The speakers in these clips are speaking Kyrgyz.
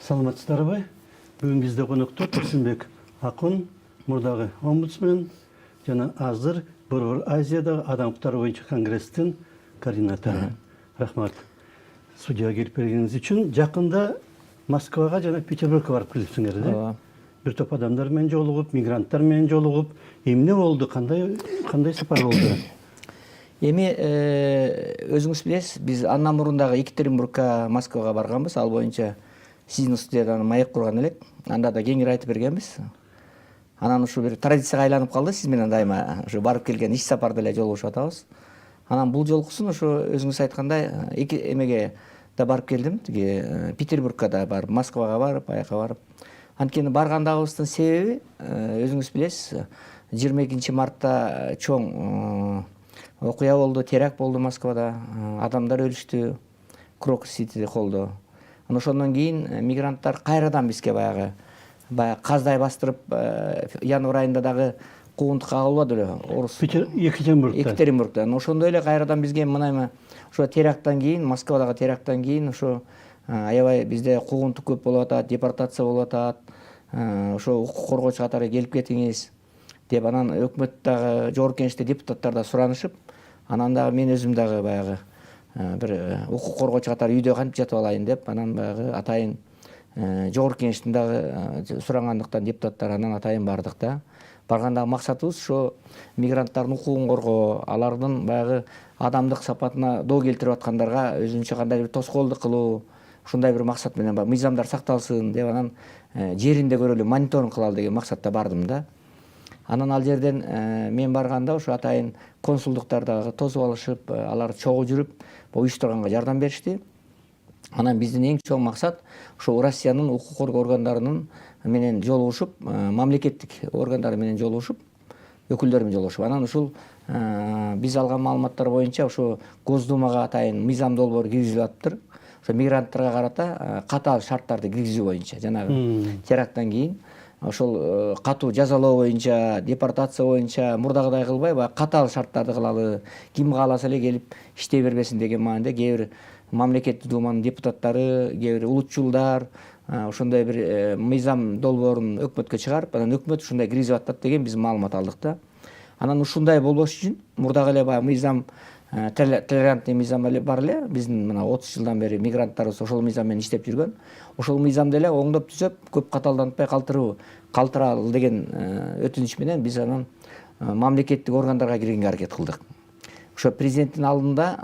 Саламатсыздарбы? Бүгін бізде қонақта Тұрсынбек Ақын, мұрдағы омбудсмен, жана азыр Борбор Азиядағы адам құқықтары бойынша конгресстің координаторы. Рахмат. Судьяға келіп бергеніңіз үшін. Жақында Москваға жана Петербургқа барып келіпсіңер, да? Bir топ адамдармен жолығып, мигранттармен жолығып, эмне болду, кандай сапар болду? Эми өзүңүз билесиз, биз андан мурундагы Екатеринбургка, Москвага барганбыз. Ал боюнча сиздин студиядан маек курган элек. Анда да кеңири айтып бергенбиз. Анан ушу бир традицияга айланып калды. Сиз менен дайыма ушу барып келген иш сапарда эле жолугушуп атабыз. Анан бул жолкусун ушу өзүңүз айткандай эмеге да барып келдим. Тиги Петербургка да барып, Москвага барып, аяка барып. Анткени баргандагыбыздын себеби өзүңүз билесиз, 22 мартта чоң окуя болду, теракт болду Москвада, адамдар өлүштү, Крокус-Ситиде колдо. Анан ошондон кийин мигранттар кайрадан бизге баягы каздай бастырып, январь айында дагы куугунтукка кагылбады беле, Екатеринбургда. Ошондой эле кайрадан бизге мынайма ошо теракттан кийин, Москвадагы теракттан кийин ошо аябай бизде куугунтук көп болуп атат, депортация болуп атат. Ошо укук коргоочу катары келип кетиңиз деп анан өкмөттөгү жогорку кеңеште депутаттар да суранышып, анан дагы мен өзүм дагы баягы бир укук коргоочу катары үйдө кантип жатып алайын деп, анан баягы атайын жогорку кеңештин дагы сурагандыктан депутаттар анан атайын бардык да. Баргандагы максатыбыз ошо мигранттардын укугун коргоо, алардын баягы адамдык сапатына доо келтирип аткандарга өзүнчө кандайдыр бир тоскоолдук кылуу, ушундай бир максат менен мыйзамдар сакталсын деп анан жеринде көрөлү, мониторинг кылалы деген максатта бардым да. Анан ал жерден мен барганда ошо атайын консулдуктар дагы тосуп алышып, алар чогуу жүрүп, уюштурганга жардам беришти. Анан биздин эң чоң максат ошо Россиянын укук коргоо органдарынын менен жолугушуп, мамлекеттик органдары менен жолугушуп, өкүлдөр менен жолугушуп. Анан ушул биз алган маалыматтар боюнча ошо Госдумага атайын мыйзам долбоору киргизилип атыптыр. Ошо мигранттарга карата катаал шарттарды киргизүү боюнча, жанагы теракттан кийин ошол катуу жазалоо боюнча, депортация боюнча мурдагыдай кылбай, баягы катаал шарттарды кылалы, ким кааласа эле келип иштей бербесин деген мааниде кээ бир мамлекеттик думанын депутаттары, кээ бир улутчулдар ошондой бир мыйзам долбоорун өкмөткө чыгарып, анан өкмөт ушундай киргизип атат деген биз маалымат алдык да. Анан ушундай болбош үчүн мурдагы эле баягы мыйзам, толерантный мыйзам бар эле, биздин мына 30 жылдан бери мигранттарыбыз ошол мыйзам менен иштеп жүргөн. Ошол мыйзамды эле оңдоп түзөп, көп катаалдантпай калтыралы деген өтүнүч менен биз анан мамлекеттик органдарга киргенге аракет кылдык. Ошо президенттин алдында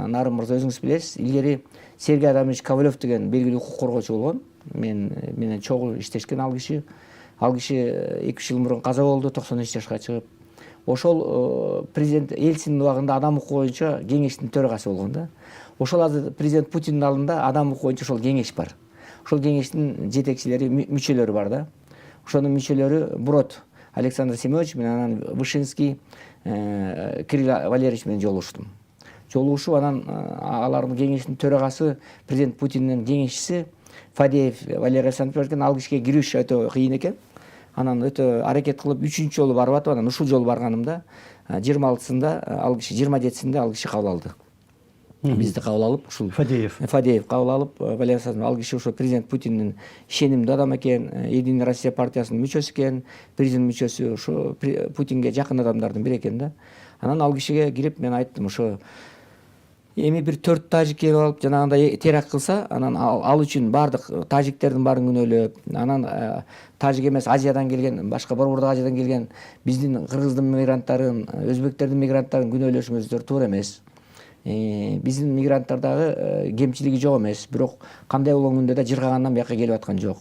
Нарын мырза өзүңүз билесиз, илгери Сергей Адамович Ковалев деген белгилүү укук коргоочу болгон. Менен чогуу иштешкен ал киши. Ал киши 2 жыл мурун каза болду, 93 жашка чыгып. Ошол президент Эльциндин убагында адам укугу боюнча кеңештин төрагасы болгон да. Ошол азыр президент Путиндин алдында адам укугу боюнча ошол кеңеш бар. Ошол кеңештин жетекчилери, мүчөлөрү бар да. Ошонун мүчөлөрү Брод Александр Семенович менен анан Вышинский Кирилл Валерьевич менен жолугуштум. Жолугушуп анан алардын кеңештин төрагасы президент Путиндин кеңешчиси Фадеев Валерий Александрович экен. Ал кишиге кириш өтө кыйын экен. Анан өтө аракет кылып 3-чү жолу барып атып, анан ушул жолу барганымда 26-сында ал киши, 27-синде ал киши кабыл алды. Бизди кабыл алып, ушул Фадеев кабыл алып, Валерий Александрович, ал киши ошо президент Путиндин ишенимдүү адам экен, Единая Россия партиясынын мүчөсү экен, президент мүчөсү, ошо Путинге жакын адамдардын бири экен да. Анан ал кишиге кирип мен айттым, ошо эми бир 4 тажик келип алып жанагындай теракт кылса, анан ал үчүн бардык тажиктердин баарын күнөөлөп, анан тажик эмес Азиядан келген, башка Борбордук Азиядан келген биздин кыргыздын мигранттарын, өзбектердин мигранттарын күнөөлөшүңүздөр туура эмес. Биздин мигранттардагы кемчилиги жок эмес, бирок кандай болгондо да жыргагандан бияка келип аткан жок.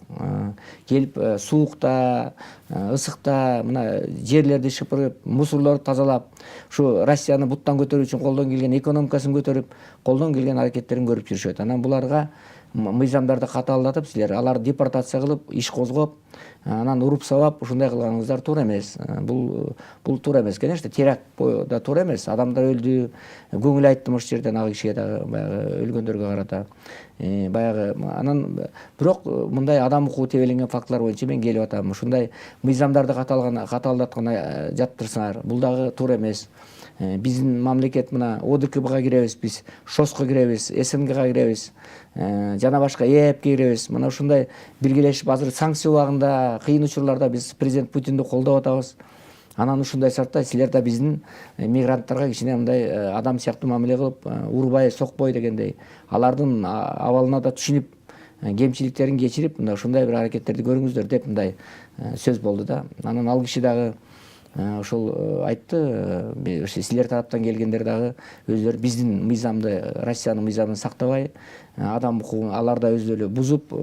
Келип суукта, ысыкта, мына жерлерди шыпырып, мусорлорду тазалап, ушу Россияны буттан көтөрүү үчүн колдон келген экономикасын көтөрүп, колдон келген аракеттерин көрүп жүрүшөт. Анан буларга мыйзамдарды катаалдатып, силер аларды депортация кылып, иш козгоп, анан уруп сабап ушундай кылганыңыздар туура эмес. Бул туура эмес. Конечно, теракт да туура эмес. Адамдар өлдү. Көңүл айттым ошол жерден ал кишиге дагы баягы өлгөндөргө карата. Баягы анан бирок мындай адам укугу тебеленген фактылар боюнча мен келип атам. Ушундай мыйзамдарды катаалдаткан жатырсыңар. Бул дагы туура эмес. Биздин мамлекет мына ОДКБга киребиз, биз ШОСко киребиз, СНГга киребиз, жана башка ЭЭПке киребиз. Мына ушундай биргелешип азыр санкция убагында кыйын учурларда биз президент Путинди колдоп атабыз. Анан ушундай шартта силер да биздин мигранттарга кичине мындай адам сыяктуу мамиле кылып, урбай, сокпой дегендей, алардын абалына да түшүнүп, кемчиликтерин кечирип, мына ушундай бир аракеттерди көрүңүздөр деп мындай сөз болду да. Анан ал киши дагы ошол айтты, силер тараптан келгендер дагы өздөрү биздин мыйзамды, Россиянын мыйзамын сактабай, адам укугун алар да өздөрү бузуп,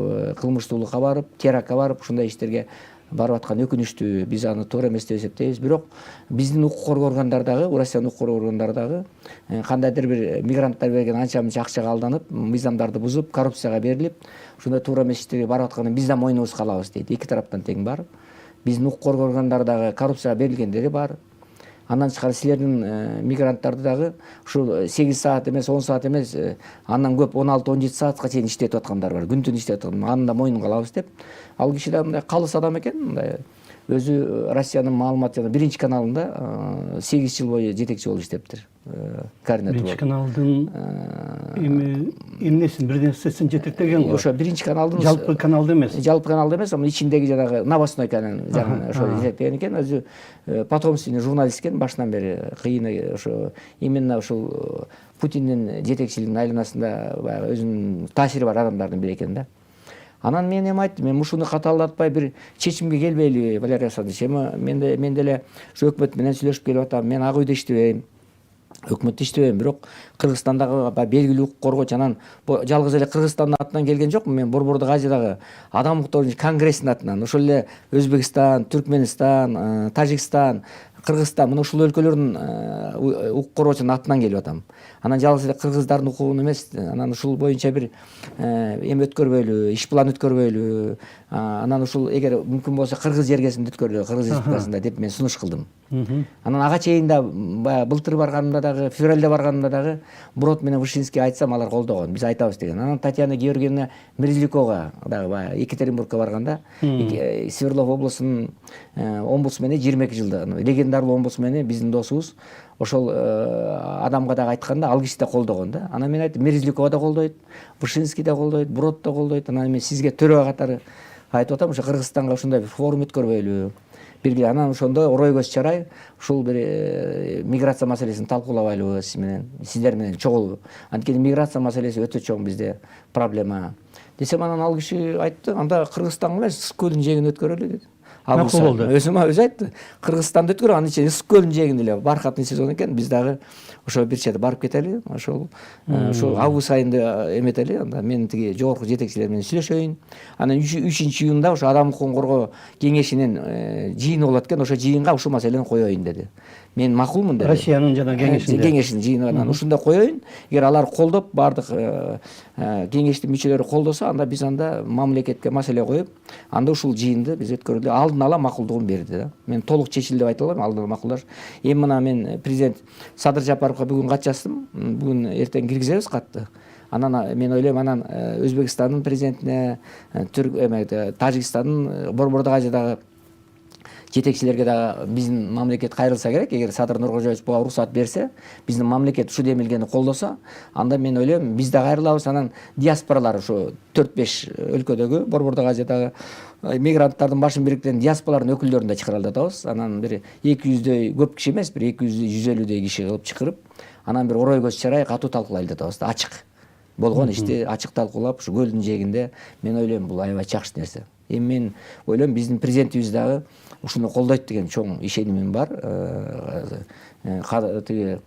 кылмыштуулукка барып, терактка барып, ушундай иштерге барып аткан өкүнүчтүү. Биз аны туура эмес деп эсептейбиз. Бирок биздин укук коргоо органдары дагы, Россиянын укук коргоо органдары дагы кандайдыр бир мигранттар берген анча мынча акчага алданып, мыйзамдарды бузуп, коррупцияга берилип, ушундай туура эмес иштерге барып атканын биз да мойнубузга алабыз дейт. Эки тараптан тең бар. Биздин укук коргоо органдары дагы коррупцияга берилгендери бар. Андан тышкары силердин мигранттарды дагы ушул 8 саат эмес, 10 саат эмес, андан көп 16-17 саатка чейин иштетип аткандар бар. Күн түн иштетип аткан. Аны да мойнунга алабыз деп. Ал киши да мындай калыс адам экен. Мындай өзү Россиянын маалымат жана биринчи каналында 8 жыл бою жетекчи болуп иштептир. Координатор. Биринчи каналдын эмнесин бир нерсесин жетектеген го. Ошо биринчи каналдын жалпы каналда эмес. Жалпы каналда эмес, анын ичиндеги жанагы новостной канал жагын ошо жетектеген экен. Өзү потомственный журналист экен башынан бери. Кыйын ошо именно ушул Путиндин жетекчилигинин айланасында баягы өзүнүн таасири бар адамдардын бири экен да. Анан мен эми айттым, мен ушуну катаалдатпай бир чечимге келбейли, Валерий Александрович. Мен деле ушу өкмөт менен сүйлөшүп келип атам. Мен ак үйдө иштебейм, өкмөттө иштебейм, бирок Кыргызстандагы белгилүү укук коргоочу, анан жалгыз эле Кыргызстандын атынан келген жокмун. Мен Борбордук Азиядагы адам укуктары конгрессинин атынан, ошол эле Өзбекстан, Түркмөнстан, Тажикстан, Кыргызстан, мына ушул өлкөлөрдүн укук коргоочунун атынан келип атам. Анан жалгыз эле кыргыздардын укугун эмес, анан ушул боюнча бир эми өткөрбөйлү, иш план өткөрбөйлү, анан ушул эгер мүмкүн болсо Кыргыз жергесинде өткөрөлү, Кыргыз Республикасында деп мен сунуш кылдым. Анан ага чейин да былтыр барганымда дагы, февралда барганымда дагы Брод менен Вышинский айтсам, алар колдогон. Биз айтабыз деген. Анан Татьяна Георгиевна Мерзлякова дагы баягы Екатеринбургка барганда, Свердлов облусунун омбудсмени 22 жылда, легендарлуу омбудсмени биздин досубуз. Ошол адамга дагы айтканда ал киши да колдогон да. Анан мен айттым, Мерзлякова да колдойт, Вышинский да колдойт, Брод да колдойт. Анан мен сизге төрөгө катары айтып атам, ошо Кыргызстанга ушундай бир форум өткөрбөйлү. Бирге анан ошондо орой көз чарай ушул бир миграция маселесин талкуулабайлыбы сиздер менен чогуу. Анткени миграция маселеси өтө чоң бизде проблема. Десем, анан ал киши айтты, анда Кыргызстанга эмес, Ысык көлдүн жээгин өткөрөлү деди. Макул болду. Өзү айтты. Кыргызстанды өткөрө, анын ичинде Ысык көлдүн жээгинде эле баркатный сезон экен. Биз дагы ошо бир черде барып кетели. Ошол август айында эметели. Анда мен тиги жогорку жетекчилер менен сүйлөшөйүн. Анан 3-июнда ошо адам укугун коргоо кеңешинин жыйыны болот экен. Ошо жыйынга ушул маселени коеюн деди. Мен макулмун деди. Россиянын жана кеңешинин жыйыны, анан ушунда коеюн. Эгер алар колдоп, бардык кеңештин мүчөлөрү колдосо, анда биз анда мамлекетке маселе коюп, анда ушул жыйынды биз өткөрөлү. Алдын ала макулдугун берди да. Мен толук чечилди деп айта алам, алдын ала макулдаш. Эми мына мен президент Садыр Жапаровго бүгүн кат жаздым. Бүгүн эртең киргизебиз катты. Анан мен ойлойм, анан Өзбекстандын президентине, Тажикстандын, Борбордук Азиядагы жетекчилерге дагы биздин мамлекет кайрылса керек. Эгер Садыр Нуркожоевич буга уруксат берсе, биздин мамлекет ушу демилгени колдосо, анда мен ойлойм, биз да кайрылабыз. Анан диаспоралар ушу 4-5 өлкөдөгү, Борбордук Азиядагы мигранттардын башын бириктирген диаспоралардын өкүлдөрүн да чакыралдатабыз. Анан бир 200дөй, көп киши эмес, бир 200-150дөй киши кылып чакырып, анан бир орой көз чарай катуу талкуулайлы атабыз да, ачык. Болгон ишти ачык талкуулап, ушу көлдүн жээгинде, мен ойлойм, бул аябай жакшы нерсе. Эми мен ойлойм, биздин президентибиз дагы ушуну колдойт деген чоң ишенимим бар. Тиги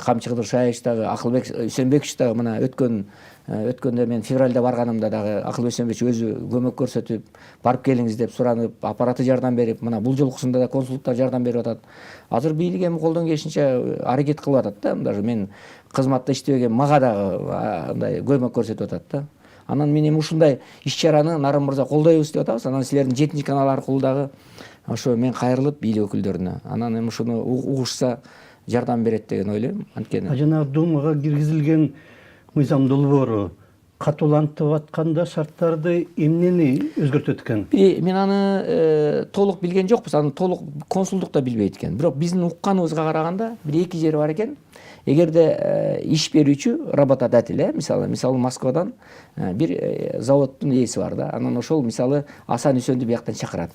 Камчы Кыдыршаевич дагы, Акылбек Үсөнбекович дагы мына өткөндө мен февралда барганымда дагы Акылбек Үсөнбекович өзү көмөк көрсөтүп, барып келиңиз деп суранып, аппараты жардам берип, мына бул жолкусунда да консулдуктар жардам берип атат. Азыр бийлик эми колдон келишинче аракет кылып атат да. Даже мен кызматта иштебеген мага дагы андай көмөк көрсөтүп атат да. Анан мен эми ушундай иш чараны Нарын мырза колдойбуз деп атабыз. Анан силердин 7 канал аркылуу дагы ошо мен кайрылып бийлик өкүлдөрүнө анан эми ушуну угушса жардам берет деген ойлойм. Анткени Жанагы Думага киргизилген мыйзам долбоору катуулантып атканда шарттарды эмнени өзгөртөт экен? мен аны толук билген жокпуз, аны толук консулдук да билбейт экен. Бирок биздин укканыбызга караганда бир эки жери бар экен. Эгерде иш берүүчү работодатель, мисалы Москвадан бир заводдун ээси бар да, анан ошол мисалы Асан Үсөндү бияктан чакырат.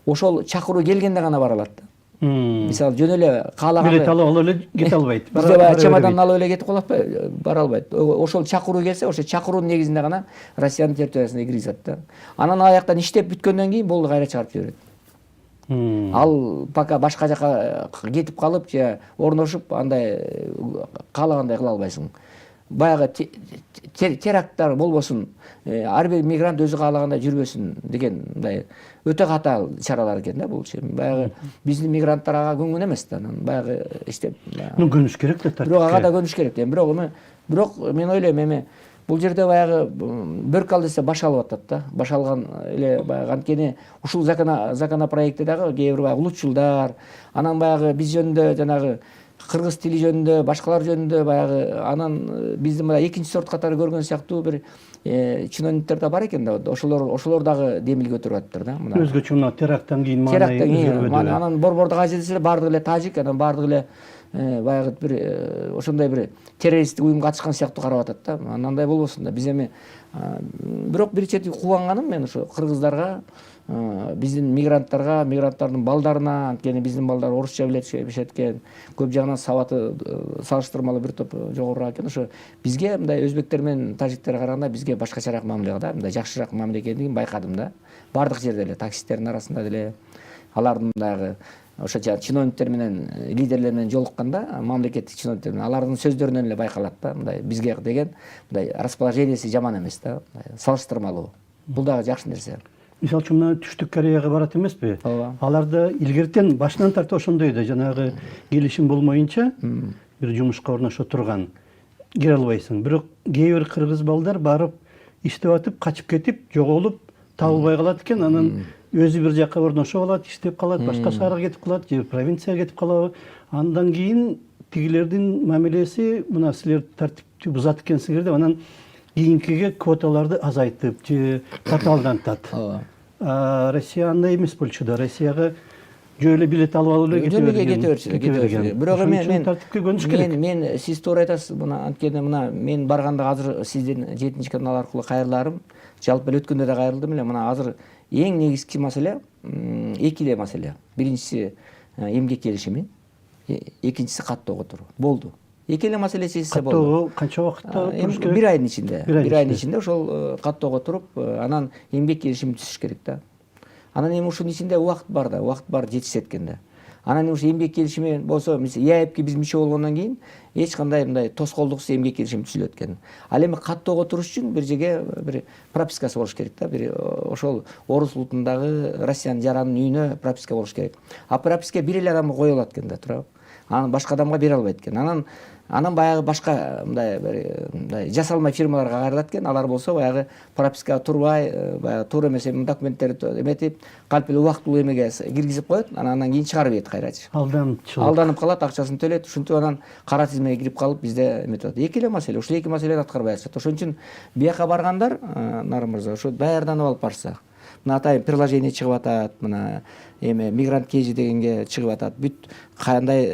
Ошол чакыруу келгенде гана бара алат да. Мисалы жөн эле каалагандай билет алып эле кете албайт. бизде баягы чемоданын алып эле кетип калат атпайбы, бара албайт. Ошол чакыруу келсе, ошо чакыруунун негизинде гана Россиянын территориясына киргизет да. Анан аяктан иштеп бүткөндөн кийин болду кайра чыгарып жиберет. Ал пока башка жака кетип калып же орношуп андай каалагандай кыла албайсың. Баягы теракттар болбосун, ар бир мигрант өзү каалагандай жүрбөсүн деген мындай өтө катаал чаралар экен да бул. Баягы биздин мигранттар ага көнгөн эмес да. Анан баягы иштеп. Көнүш керек да тартипке. Бирок ага да көнүш керек да. Бирок мен ойлойм эми бул жерде баягы бөрк ал десе баш алып атат да. Баш алган эле баягы анткени ушул законопроектте дагы кээ бир баягы улутчулдар, анан баягы биз жөнүндө жанагы кыргыз тили жөнүндө, башкалар жөнүндө баягы анан биздин мына экинчи сорт катары көргөн сыяктуу бир чиновниктер да бар экен да. Ошолор дагы демил көтөрүп атыптыр да. Өзгөчө мына теракттан кийин маанай анан Борбордук Азия десе баардыгы эле тажик, анан баардыгы эле баягы бир ошондой бир террористтик уюмга катышкан сыяктуу карап атат да. Андай болбосун да. Биз эми бирок бир чети кубанган мен ошо кыргыздарга, биздин мигранттардын балдарына, анткени биздин балдар орусча билишет экен, көп жагынан сабаты салыштырмалуу бир топ жогорураак экен. Ошо бизге мындай өзбектер менен тажиктерге караганда бизге башкачараак мамиле да, мындай жакшыраак мамиле экендигин байкадым да. Бардык жерде эле таксисттердин арасында деле, алардын дагы ошо чиновниктер менен, лидерлер менен жолукканда, мамлекеттик чиновниктер менен алардын сөздөрүнөн эле байкалат да, мындай бизге деген мындай расположениеси жаман эмес да, салыштырмалуу. Бул дагы жакшы нерсе. Мисалы үчүн мына Түштүк Кореяга барат эмеспи? Ооба. Аларда илгертен башынан тартып ошондой да, жанагы келишим болмоюнча бир жумушка орношо турган кире албайсың. Бирок кээ бир кыргыз балдар барып иштеп атып, качып кетип, жоголуп, табылбай калат экен. Анан өзү бир жака орношуп алат, иштеп калат, башка шаарга кетип калат, же провинцияга кетип калат. Андан кийин тигилердин мамилеси мына силер тартипти бузат экенсиңер деп анан кийинкиге квоталарды азайтып же татаалдантат. Россия андай эмес болчу да. Россияга жөө эле билет алып эле кете берген. Бирок мен сиз туура айтасыз. Мына анткени мына мен барганда азыр сиздин 7 канал аркылуу кайрыларым, жалпы эле өткөндө да кайрылдым эле. Мына азыр эң негизги маселе эки эле маселе. Биринчиси эмгек келишими, экинчиси каттоо которуу. Болду. Эки эле маселе чечилсе болду. Каттоого канча убакытта туруш керек? Бир айдын ичинде. Бир айдын ичинде ошол каттоого туруп, анан эмгек келишими түзүш керек да. Анан эми ушунун ичинде убакыт бар жетишет экен да. Анан эми ушу эмгек келишими болсо, ЕАЭПке биз мүчө болгондон кийин эч кандай мындай тоскоолдуксуз эмгек келишими түзүлөт экен. Ал эми каттоого туруш үчүн бир жерге бир пропискасы болуш керек да. Бир ошол орус улутундагы Россиянын жаранын үйүнө прописка болуш керек. А прописка бир эле адамга кое алат экен да, туурабы? Анан башка адамга бере албайт экен. Анан баягы башка мындай жасалма фирмаларга кайрылат экен. Алар болсо баягы пропискага турбай, баягы туура эмес документтерди эметип, калп эле убактылуу эмеге киргизип коет, анан кийин чыгарып ийет кайрачы. Алданып калат, акчасын төлөйт, ушинтип анан кара тизмеге кирип калып бизде эметип атат. Эки эле маселе, ушул эки маселени аткарбай атышат. Ошон үчүн бияка баргандар, Нарын мырза, ушу даярданып алып барса. Мына атайын приложение чыгып атат, мына эми мигрант кейжи дегенге чыгып атат. Бүт кандай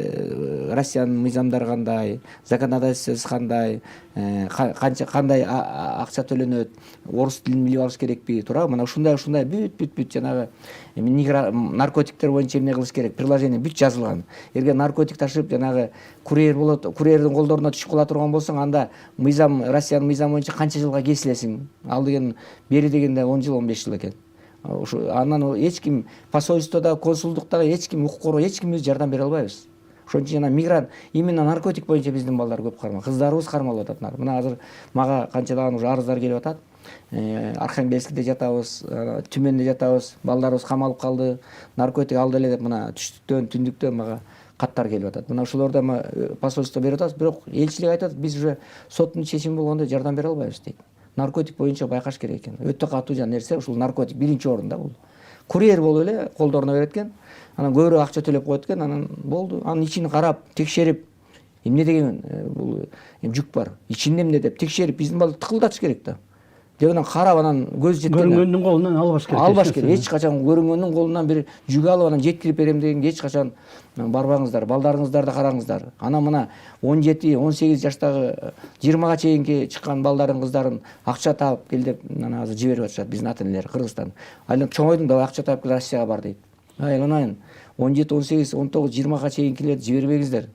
Россиянын мыйзамдары кандай, законодательствосы кандай, кандай акча төлөнөт, орус тилин билип алыш керекпи, туурабы? Мына ушундай бүт жанагы наркотиктер боюнча эмне кылыш керек, приложение бүт жазылган. Эгер наркотик ташып жанагы курьер болот, курьердин колдоруна түшүп кала турган болсоң, анда мыйзам, Россиянын мыйзамы боюнча канча жылга кесилесиң? Ал деген бери дегенде 10 жыл, 15 жыл экен. Анан эч ким посольстводо, консулдуктагы эч ким укук эч ким жардам бере албайбыз. Ошон үчүн жана мигрант именно наркотик боюнча биздин балдар көп кармалат. Кыздарыбыз кармалып атат. Мына азыр мага канчалаган уже арыздар келип атат. Архангельскиде жатабыз, Түмөндө жатабыз, балдарыбыз камалып калды, наркотик алды эле деп мына түштүктөн, түндүктөн мага каттар келип атат. Мына ошолордо посольство берип атабыз, бирок элчилик айтат, биз уже соттун чечими болгондо жардам бере албайбыз дейт. наркотик боюнча байкаш керек экен. Өтө катуу нерсе ушул наркотик биринчи орунда бул. Курьер болуп эле колдоруна берет экен. Анан көбүрөөк акча төлөп коет экен, анан болду. Анын ичин карап, текшерип, эмне деген бул жүк бар. Ичинде эмне деп текшерип, биздин балдар тыкылдатыш керек да. Деп анан карап, анан көз жеткен. Көрүнгөндүн колунан албаш керек. Албаш керек. Эч качан көрүнгөндүн колунан бир жүк алып анан жеткирип берем дегенге эч качан барбаңыздар. Балдарыңыздарды караңыздар. Анан мына 17-18 жаштагы 20га чейинки чыккан балдарын, кыздарын акча таап кел деп анан азыр жиберип атышат биздин ата-энелер Кыргызстан. Айлан чоңойдуң да акча таап кел Россияга бар дейт. Айланайын 17-18, 19, 20га чейинкилерди жибербеңиздер.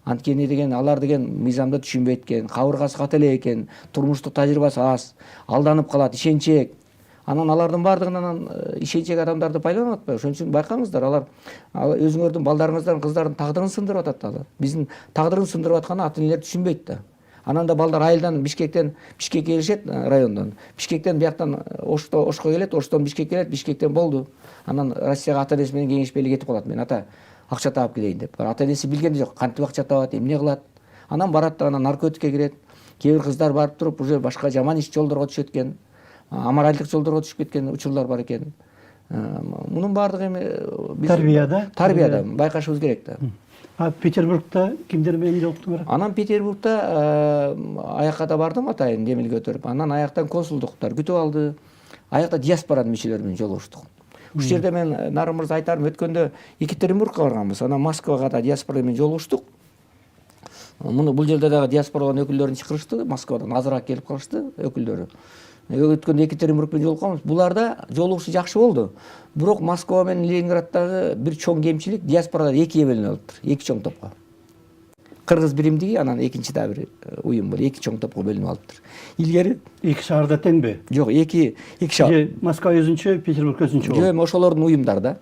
Анткени деген алар деген мыйзамды түшүнбөйт экен, кабыргасы ката эле экен, турмуштук тажрыйбасы аз, алданып калат, ишенчек. Анан алардын баардыгынан ишенчек адамдарды байланып атпайбы? Ошон үчүн байкаңыздар, алар өзүңөрдүн балдарыңыздын, кыздардын тагдырын сындырып атат алар. Биздин тагдырын сындырып атканы ата-энелер түшүнбөйт да. Анан да балдар айылдан Бишкекке келишет, райондон. Бишкектен бияктан Ошко келет, Оштон Бишкек келет, Бишкектен болду. Анан Россияга ата-энеси менен кеңешпей эле кетип калат. Мен ата акча таап келейин деп. Ата-энеси билген жок, кантип акча табат, эмне кылат. Анан барат да анан наркотикке кирет. Кээ бир кыздар барып туруп уже башка жаман иш жолдорго түшөт экен. Аморалдык жолдорго түшүп кеткен учурлар бар экен. Мунун баардыгы эми тарбияда байкашыбыз керек да. Петербургда кимдер менен жолуктуңар? Анан Петербургда аякка да бардым атайын демил көтөрүп. Анан аяктан консулдуктар күтүп алды. Аякта диаспоранын мүчөлөрү менен жолугуштук. Ушул жерде мен Нарын мырза айтарым, өткөндө Екатеринбургка барганбыз. Анан Москвага да диаспора менен жолугуштук. Бул жерде дагы диаспоранын өкүлдөрүн чакырышты. Москвадан азыраак келип калышты өкүлдөрү. Өткөндө Екатеринбург менен жолукканбыз. Буларда жолугушу жакшы болду. Бирок Москва менен Ленинграддагы бир чоң кемчилик диаспорада экиге бөлүнүп алыптыр. Эки чоң топко. Кыргыз биримдиги, анан экинчи да бир уюм бар. Эки чоң топко бөлүнүп алыптыр. Илгери эки шаарда теңби? Жок, эки шаар. Москва өзүнчө, Петербург өзүнчө. Жок, ошолордун уюмдары да.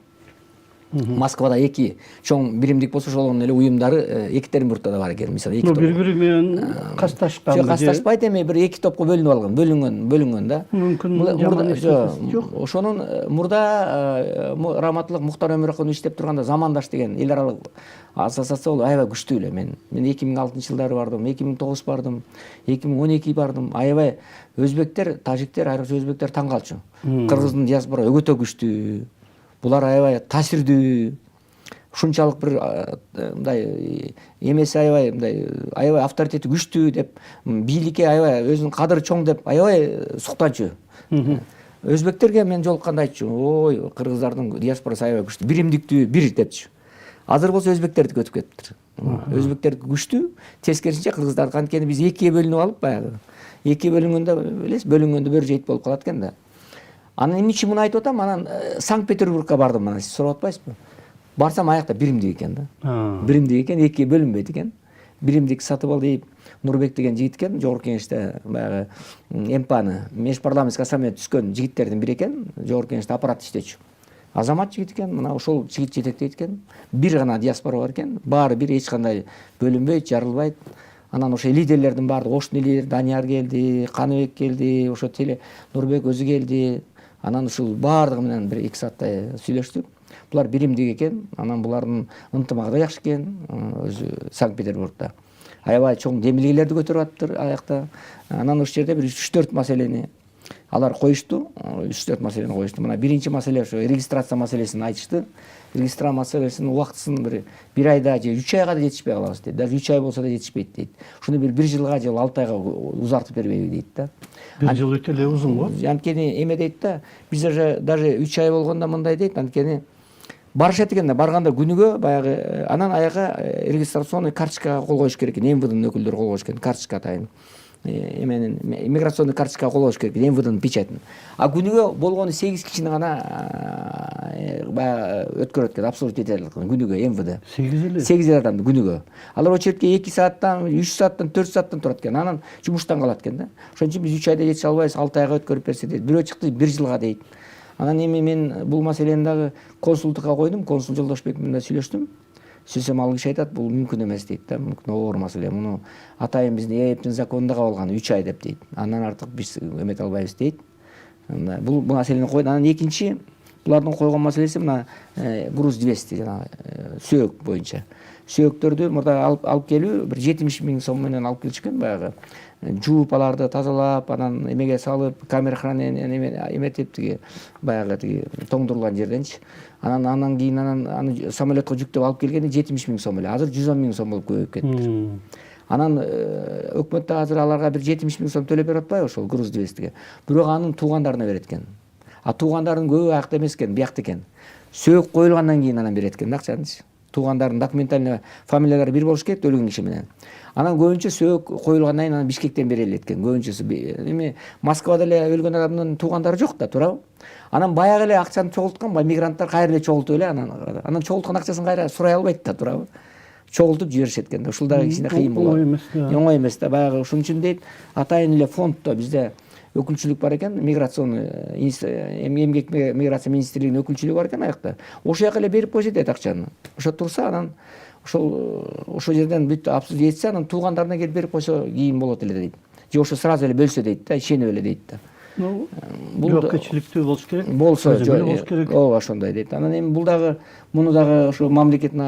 Москвада эки чоң биримдик болсо ошолордун эле уюмдары Екатеринбургда да бар экен. Мисалы эки топ. Бири-бири менен касташкан. Жок, касташпайт, эми бир эки топко бөлүнүп алган, бөлүнгөн да. Мүмкүн жаман жок. Ошонун мурда Раматылык Муктар Өмүракунов иштеп турганда Замандаш деген эл аралык ассоциация болду, аябай күчтүү эле. Мен 2006-жылдары бардым, 2009 бардым, 2012 бардым. Аябай өзбектер, тажиктер, айрыкча өзбектер таң калчу. Кыргыздын диаспора өтө күчтүү. Булар аябай таасирдүү. Ушунчалык бир мындай эмеси аябай авторитети күчтүү деп, бийликке аябай өзүнүн кадыры чоң деп аябай суктанчу. Өзбектерге мен жолукканда айтчу, ой, кыргыздардын диаспорасы аябай күчтүү, биримдиктүү, бир депчү. Азыр болсо өзбектердики өтүп кетиптир. Өзбектердики күчтүү, тескерисинче кыргыздардыкы анткени биз экиге бөлүнүп алып баягы. Экиге бөлүнгөндө, билесиз, бөлүнгөндө бөр жейт болуп калат экен да. Анан эмне үчүн муну айтып атам? Анан Санкт-Петербургка бардым, анан сиз сурап атпайсызбы? Барсам аякта биримдик экен да. Биримдик экен, экиге бөлүнбөйт экен. Биримдик сатып ал дейп Нурбек деген жигит экен, жогорку кеңеште баягы МПаны, межпарламенттик ассамблеяга түскөн жигиттердин бири экен, жогорку кеңеште аппарат иштечү. Азамат жигит экен, мына ошол жигит жетектейт экен. Бир гана диаспора бар экен, баары бир, эч кандай бөлүнбөйт, жарылбайт. Анан ошо лидерлердин баардыгы, Оштун лидери Данияр келди, Каныбек келди, ошо Нурбек өзү келди. Анан ушул баардыгы менен бир 2 сааттай сүйлөштүк. Булар биримдик экен, анан булардын ынтымагы да жакшы экен, өзү Санкт-Петербургда. Аябай чоң демилгелерди көтөрүп атыптыр аякта. Анан ошол жерде бир 3-4 маселени алар коюшту. 3-4 маселени коюшту. Мына биринчи маселе ошо регистрация маселесин айтышты. Регистрация маселесинин убактысын бир айда же 3 айга да жетишпей калабыз дейт. Даже 3 ай болсо да жетишпейт дейт. Ушуну бир жылга же 6 айга узартып бербейби дейт да. 1 жыл өтө эле узун го. Анткени эме дейт да, биз даже 3 ай болгондо мындай дейт, анткени барышат экен да, барганда күнүгө баягы анан аяга регистрационный карточкага кол коюш керек экен, МВДнын өкүлдөрү кол коюш керек, карточка атайын. Эменин иммиграционный карточкага кол коюш керек экен, МВДнын печатын. А күнүгө болгону 8 кишини гана баягы өткөрөт экен, обслуживать ете алат күнүгө МВД. 8 адамды күнүгө. Алар очередке 2 сааттан, 3 сааттан, 4 сааттан турат экен. Анан жумуштан калат экен да. Ошон үчүн биз 3 айда жетише албайбыз, 6 айга өткөрүп берсе дейт. Бирөө чыкты 1 жылга дейт. Анан эми мен бул маселени дагы консулдукка койдум, консул Жолдошбек менен да сүйлөштүм. Сөзсөм ал киши айтат, бул мүмкүн эмес дейт да, мүмкүн оор маселе. Муну атайын биздин ЭЭПтин законунда кабылган 3 ай деп дейт. Андан артык биз эмете албайбыз дейт. Бул маселени койду. Анан экинчи булардын койгон маселеси мына груз 200 жанагы сөөк боюнча. сөөктөрдү мурда алып келүү бир 70 000 сом менен алып келишкен. Баягы жууп аларды тазалап, анан эмеге салып, камера хранение эметип тиги баягы тиги тоңдурулган жерденчи. Анан кийин аны самолетко жүктөп алып келгенде 70 000 сом эле. Азыр 110 000 сом болуп көбөйүп кетти. Анан өкмөт да азыр аларга бир 70 000 сом төлөп берип атпайбы ошол груз двестиге. Бирок анын туугандарына берет экен. А туугандардын көбү аякта эмес экен, биякта экен. Сөөк коюлгандан кийин анан берет экен акчанычы. Туугандардын документальный фамилиялары бир болуш керек өлгөн киши менен. Анан көбүнчө сөөк коюлгандан кийин анан Бишкектен бере элек экен. Көбүнчөсү эми Москвада эле өлгөн адамдын туугандары жок да, туурабы? Анан баягы эле акчаны чогулткан мигранттар кайра эле чогултуп эле анан чогулткан акчасын кайра сурай албайт да, туурабы? Чогултуп жиберишет экен да. Ушул дагы кичине кыйын болот. Оңой эмес да. Баягы ушун үчүн дейт, атайын эле фонддо бизде өкүлчүлүк бар экен, миграционный эмгек миграция министрлигинин өкүлчүлүгү бар экен аякта. Ошол жака эле берип койсо дейт акчаны. Ошо турса анан ошол жерден бүт абсыз этсе, анан туугандарына келип берип койсо кийин болот эле дейт. Же ошо сразу эле бөлсө дейт да, ишенип эле дейт да. Жоопкерчиликтүү болуш керек. Болсо ооба ошондой дейт. Анан эми муну дагы ошо мамлекеттин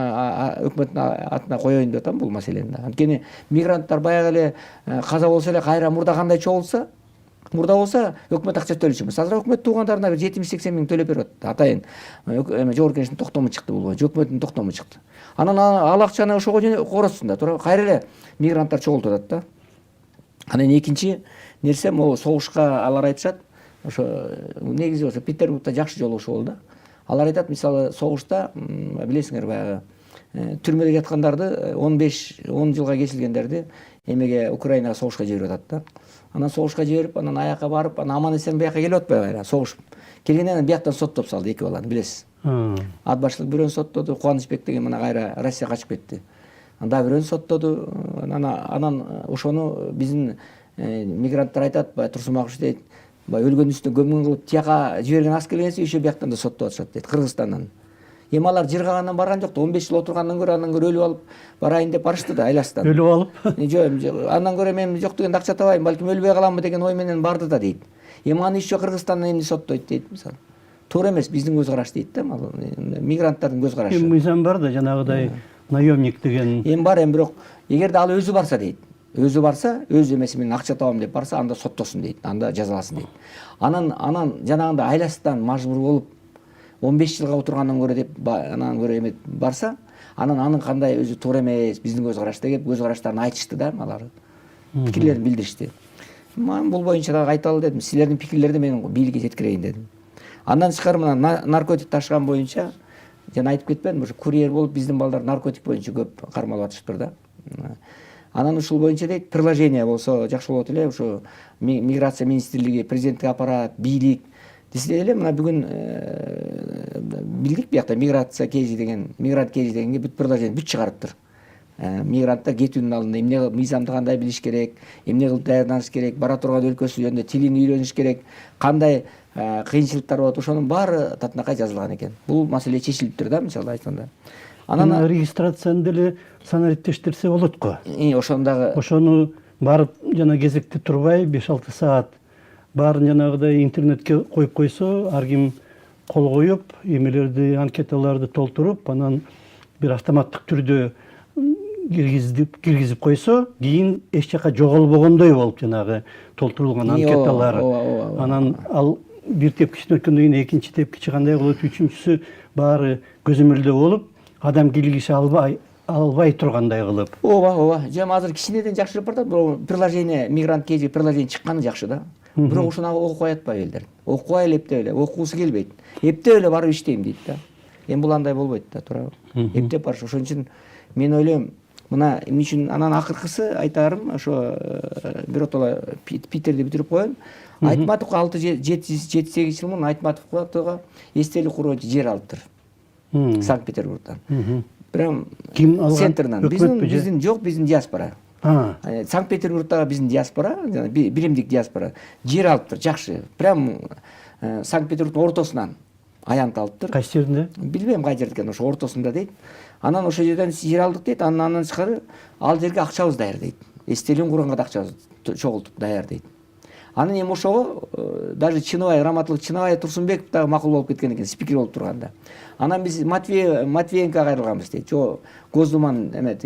өкмөттүн атына коеюн деп атам бул маселени да. Анткени мигранттар баягы эле каза болсо эле кайра мурда кандай чогулса, мурда болсо өкмөт акча төлөчү эмес. Азыр өкмөт туугандарына 70-80 миң төлөп берип атат. Атайын жогорку кеңештин токтому чыкты бул, өкмөттүн токтому чыкты. Анан ал акчаны ошого коротсун да, туура кайра эле мигранттар чогултуп атат да. Анан экинчи нерсе могу согушка алар айтышат. Ошо негизи ошо Петербургда жакшы жолугушуу болду да. Алар айтат, мисалы согушта билесиңер баягы түрмөдө жаткандарды 10 жылга кесилгендерди эмеге Украинага согушка жиберип атат да. Анан согушка жиберип, анан аяка барып, анан аман эсен бияка келип атпайбы кайра согуш. Келгенден кийин бияктан соттоп салды эки баланы, билесиз. Ат башлык бирөөнү соттоду, Кубанычбек деген мына кайра Россияга качып кетти. Анда бирөөнү соттоду. Анан ошону биздин мигранттар айтат, баягы Турсунбакович дейт, баягы өлгөн үстүнө көмүн кылып тияка жиберген аскерлерси еще бияктан да соттоп атышат дейт, Кыргызстандан. Эми алар жыргагандан барган жок да, 15 жыл отургандан көрө андан көрө өлүп алып барайын деп барышты да, айластан. Өлүп алып? Жок, андан көрө мен жок дегенде акча табайын, балким өлбөй каламбы деген ой менен барды да дейт. Эми аны еще Кыргызстандан эмне соттойт дейт, мисалы. Туура эмес биздин көз караш дейт да, мигранттардын көз карашы. Эми мыйзам бар да, жанагыдай наемник деген. Эми бар, эми бирок эгерде ал өзү барса дейт. Өзү барса, өз эмеси менен акча табам деп барса, анда соттосун дейт, анда жазаласын дейт. Анан жанагындай айластан мажбур болуп 15 жылга отургандан көрө деп анан көрө эме барса, анын кандай өзү туура эмес, биздин көз караш деп көз караштарын айтышты да, алар. Пикирлерин билдиришти. Мен бул боюнча дагы айталы дедим, силердин пикирлерди мен бийликке жеткирейин дедим. Андан тышкары мына наркотик ташыган боюнча жана айтып кетпедимби, ошо курьер болуп биздин балдар наркотик боюнча көп кармалып атышыптыр да. Анан ушул боюнча дейт, приложение болсо жакшы болот эле, ошо миграция министрлиги, президенттик аппарат, бийлик десе эле мына бүгүн билдик биякта миграция KG деген, мигрант KG дегенге бүт приложение бүт чыгарыптыр. Мигранттар кетүүнүн алдында эмне мыйзамды кандай билиш керек, эмне кылып даярданыш керек, бара турган өлкөсү жөнүндө тилин үйрөнүш керек, кандай кыйынчылыктар болот, ошонун баары татынакай жазылган экен. Бул маселе чечилиптир да, мисалы айтканда. Анан регистрацияны деле санариптештирсе болот го. Ошону дагы Ошону барып жана кезекте турбай 5-6 саат баарын жанагыдай интернетке коюп койсо, ар ким кол коюп, эмелерди, анкеталарды толтуруп, анан бир автоматтык түрдө киргизип койсо, кийин эч жака жоголбогондой болуп жанагы толтурулган анкеталар. Анан ал бир тепкичтен өткөндөн кийин экинчи тепкичи кандай болот, үчүнчүсү баары көзөмөлдөө болуп, адам киргише албай тургандай кылып. Ооба. Жана азыр кичинеден жакшырып баратат, бирок приложение мигрант KG приложение чыкканы жакшы да. Бирок ушуну окуп атпайбы элдер. Окубай эле эптеп эле, окуусу келбейт. Эптеп эле барып иштейм дейт да. Эми бул андай болбойт да, туурабы? Эптеп барыш. Ошон үчүн мен ойлойм, мына эмне үчүн анан акыркысы айтарым, ошо биротоло Питерди бүтүрүп коеюн. Айтматовго 6-7-8 жыл мурун Айтматовго эстелик куруучу жер алыптыр. Санкт-Петербургдан. Прям центринен. Биздин жок, биздин диаспора. Санкт-Петербургдагы биздин диаспора, биримдик диаспора жер алыптыр, жакшы. Прям Санкт-Петербургдун ортосунан аянт алыптыр. Кайсы жеринде? Билбейм кай жерде экен, ошо ортосунда дейт. Анан ошол жерден жер алдык дейт, андан тышкары ал жерге акчабыз даяр дейт. Эстелик курганга да акчабыз чогултуп даяр дейт. Анан эми ошого даже Чыныбай, Раматылык Чыныбай Турсунбеков дагы макул болуп кеткен экен, спикер болуп турганда. Анан биз Матвиенко кайрылганбыз дейт. Жо Госдуманын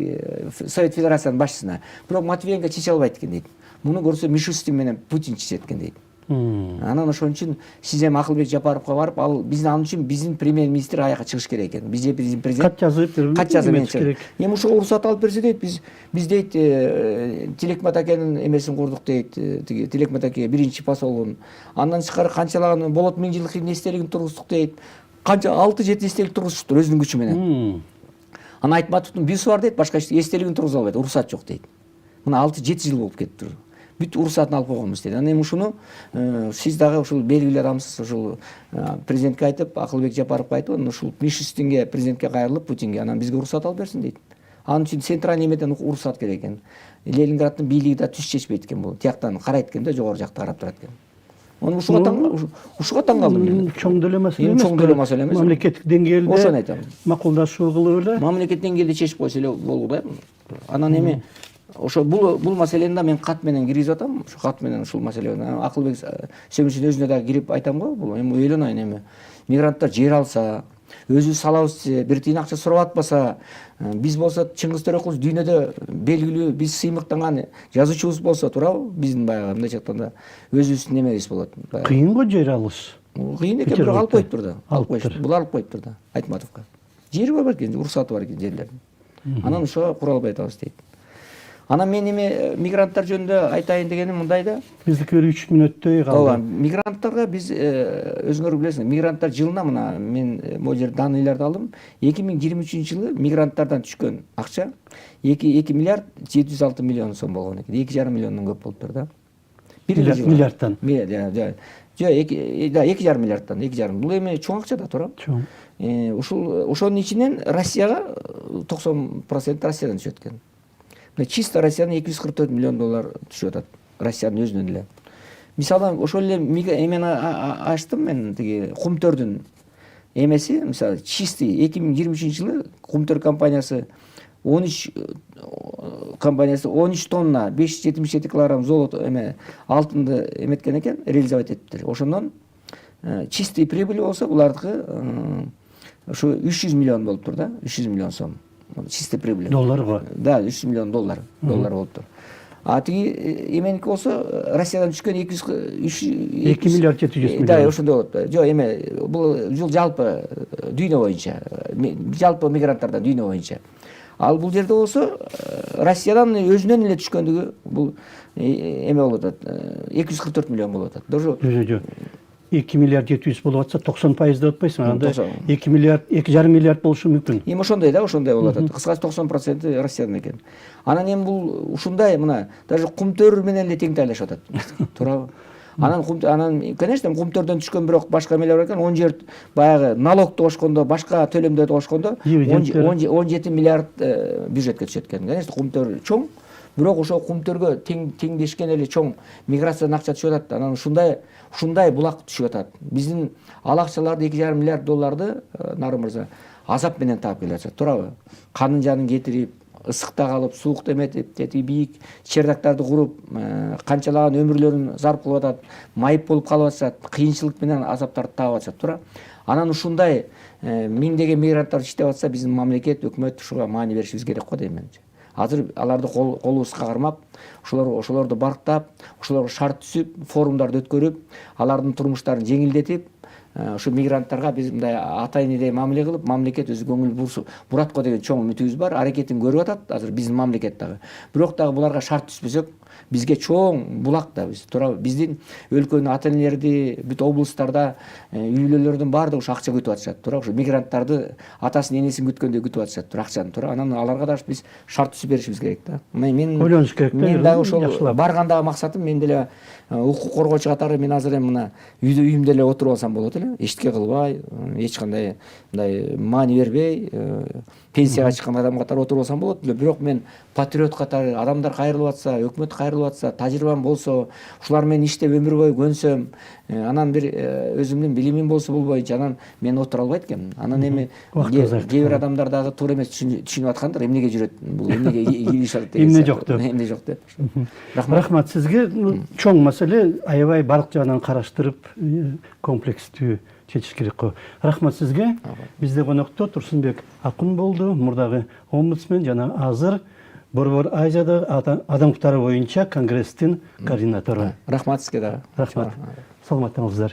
Совет Федерациянын башчысына. Бирок Матвиенко чече албайт экен дейт. Муну көрсө Мишустин менен Путин чечет экен дейт. Анан ошон үчүн сиз эми Акылбек Жапаровго барып, ал ал үчүн биздин премьер-министр аяка чыгыш керек экен. Биздин президент кат жазып керек. Эми ошого уруксат алып берсе дейт, биз дейт Тилекмат акенин эмесин курдук дейт, тиги Тилекмат аке биринчи посолун. Андан тышкары канчалаган Болот миң жылдык эстелигин тургуздук дейт. Канча 6-7 эстелик тургузуштур өзүнүн күчү менен. Анан Айтматовдун бюсу бар дейт, башка эстелигин тургуза албайт, уруксат жок дейт. Мына 6-7 жыл болуп кетиптир. Бүт уруксатын алып койгонбуз дейт. Анан эми ушуну сиз дагы ушул белгилүү адамсыз, ушул президентке айтып, Акылбек Жапаровго айтып, анан ушул Мишустинге президентке кайрылып, Путинге анан бизге уруксат алып берсин дейт. Анын үчүн центральный эмеден уруксат керек экен. Ленинграддын бийлиги да түз чечпейт экен бул. Тияктан карайт экен да, жогору жакта карап турат экен. Onu ушуга таң калдым мен. Чоң деле маселе эмес. Чоң деле маселе эмес. Мамлекеттик деңгээлде ошону айтам. Макулдашуу кылып эле. Мамлекеттик деңгээлде чечип койсо эле болду да. Анан эми ошо бул маселени да мен кат менен киргизип атам. Ошо кат менен ушул маселени Акылбек Сөмүшүн өзүнө дагы кирип айтам го. Бул эми ойлонойн эми. Мигранттар жер алса, өзүбүз салабыз десе, бир тиын акча сурап атпаса, биз болсо Чыңгыз Төрөкулов дүйнөдө белгилүү биз сыймыктанган жазуучубуз болсо туурабы, биздин баягы мындайча айтканда өзүбүздүн эмебиз болот. Кыйын го жер алыш. Кыйын экен, бирок алып коюптур да. Алып коюшту. Бул алып коюптур да Айтматовго. Жери бар экен, уруксаты бар экен жерлердин. Анан ошого куралбай атабыз дейт. Анан мен эми мигранттар жөнүндө айтайын дегеним мындай да. Биздики 3 мүнөттөй калды. Ооба, мигранттарга биз өзүңөр билесиңер, мигранттар жылына мына мен могу жер данныйларды алдым. 2023-жылы мигранттардан түшкөн акча 2 миллиард 706 миллион сом болгон экен. 2,5 миллиондон көп болуптур да. 1 миллиардтан. Жок, 2,5 миллиардтан, 2,5. Бул эми чоң акча да туурабы? Чоң. Ошонун ичинен Россияга 90% Россиядан түшөт экен. Чисто Россиядан 244 миллион доллар түшүп атат. Россиянын өзүнөн эле. Мисалы ошол эле эмени ачтым мен, тиги Кумтөрдүн эмеси, мисалы чистый 2023-жылы Кумтөр компаниясы 13 тонна 577 килограмм золото алтынды эметкен экен, реализовать этиптир. Ошондон чистый прибыль болсо булардыкы ушу 300 миллион болуптур да, 300 миллион сом. Чистый прибыль. Доллар го. Да, 300 миллион доллар болуптур. А тиги эменики болсо Россиядан түшкөн 2 миллиард 700 миллион. Да, ошондой болот. Жок, бул жалпы дүйнө боюнча, жалпы мигранттардан дүйнө боюнча. Ал бул жерде болсо Россиядан өзүнөн эле түшкөндүгү бул болуп атат. 244 миллион болуп атат. Даже 2 миллиард 700 болуп атса 90% деп атпайсың. Анда 2 миллиард, 2,5 миллиард болушу мүмкүн. Эми ошондой болуп атат. Кыскасы 90% Россиядан экен. Анан эми бул ушундай мына даже Кумтөр менен эле тең тайлашып атат. Туурабы? Анан конечно Кумтөрдөн түшкөн бирок башка эмелер бар экен. 10 жер баягы налогду кошкондо, башка төлөмдөрдү кошкондо 17 миллиард бюджетке түшөт экен. Конечно Кумтөр чоң, бирок ошо Кумтөргө теңдешкен эле чоң миграциядан акча түшүп атат. Анан ушундай булак түшүп атат. Биздин ал акчаларды 2,5 миллиард долларды Нарын мырза азап менен таап келе атат, туурабы? Канын жанын кетирип, ысыкта калып, суукта эметип, тети бийик чердактарды куруп, канчалаган өмүрлөрүн зарп кылып атат, майып болуп калып атышат, кыйынчылык менен азаптарды таап атышат, туура. Анан ушундай миңдеген мигранттар иштеп атса, биздин мамлекет, өкмөт ушуга маани беришибиз керек го дейм мен. Азыр аларды колубузга кармап, ошолорду барктап, ошолорго шарт түзүп, форумдарды өткөрүп, алардын турмуштарын жеңилдетип, ушу мигранттарга биз мындай ата энедей мамиле кылып, мамлекет өзү көңүл бурат го деген чоң үмүтүбүз бар. Аракетин көрүп атат азыр биздин мамлекет дагы. Бирок дагы буларга шарт түзбөсөк, бизге чоң булак да биз. Туурабы? Биздин өлкөнүн ата энелерди бүт облустарда үй бүлөлөрдүн баардыгы ушу акча күтүп атышат. Туурабы? Ушу мигранттарды атасын энесин күткөндөй күтүп атышат. Туурабы? Акчаны, туурабы? Анан аларга да биз шарт түзүп беришибиз керек да. Ойлонуш керек да. Мен дагы ошол баргандагы максатым, мен деле укук коргоочу катары мен азыр эми мына үйүмдө эле отуруп алсам болот эле. Эчтеке кылбай, эч кандай мындай маани бербей, пенсияга чыккан адам катары отуруп алсам болот эле. Бирок мен патриот катары адамдар кайрылып атса, өкмөт кайрылып атса, тажрыйбам болсо, ушулар менен иштеп өмүр бою көнсөм, анан бир өзүмдүн билимим болсо бул боюнча, анан мен отура албайт экенмин. Анан эми кээ бир адамдар дагы туура эмес түшүнүп аткандыр, эмнеге жүрөт, бул эмнеге ийишат деген. Эмне жок деп. Эмне жок деп. Рахмат сизге. Чоң маселе аябай барлык жагынан караштырып, комплекстүү чечиш керек го. Рахмат сизге. Бизде конокто Турсунбек Акун болду, мурдагы омбудсмен жана азыр Борбор Азиядагы адам укуктары боюнча конгресстин координатору. Рахмат сизге дагы. Рахмат. Саламаттыңыздар.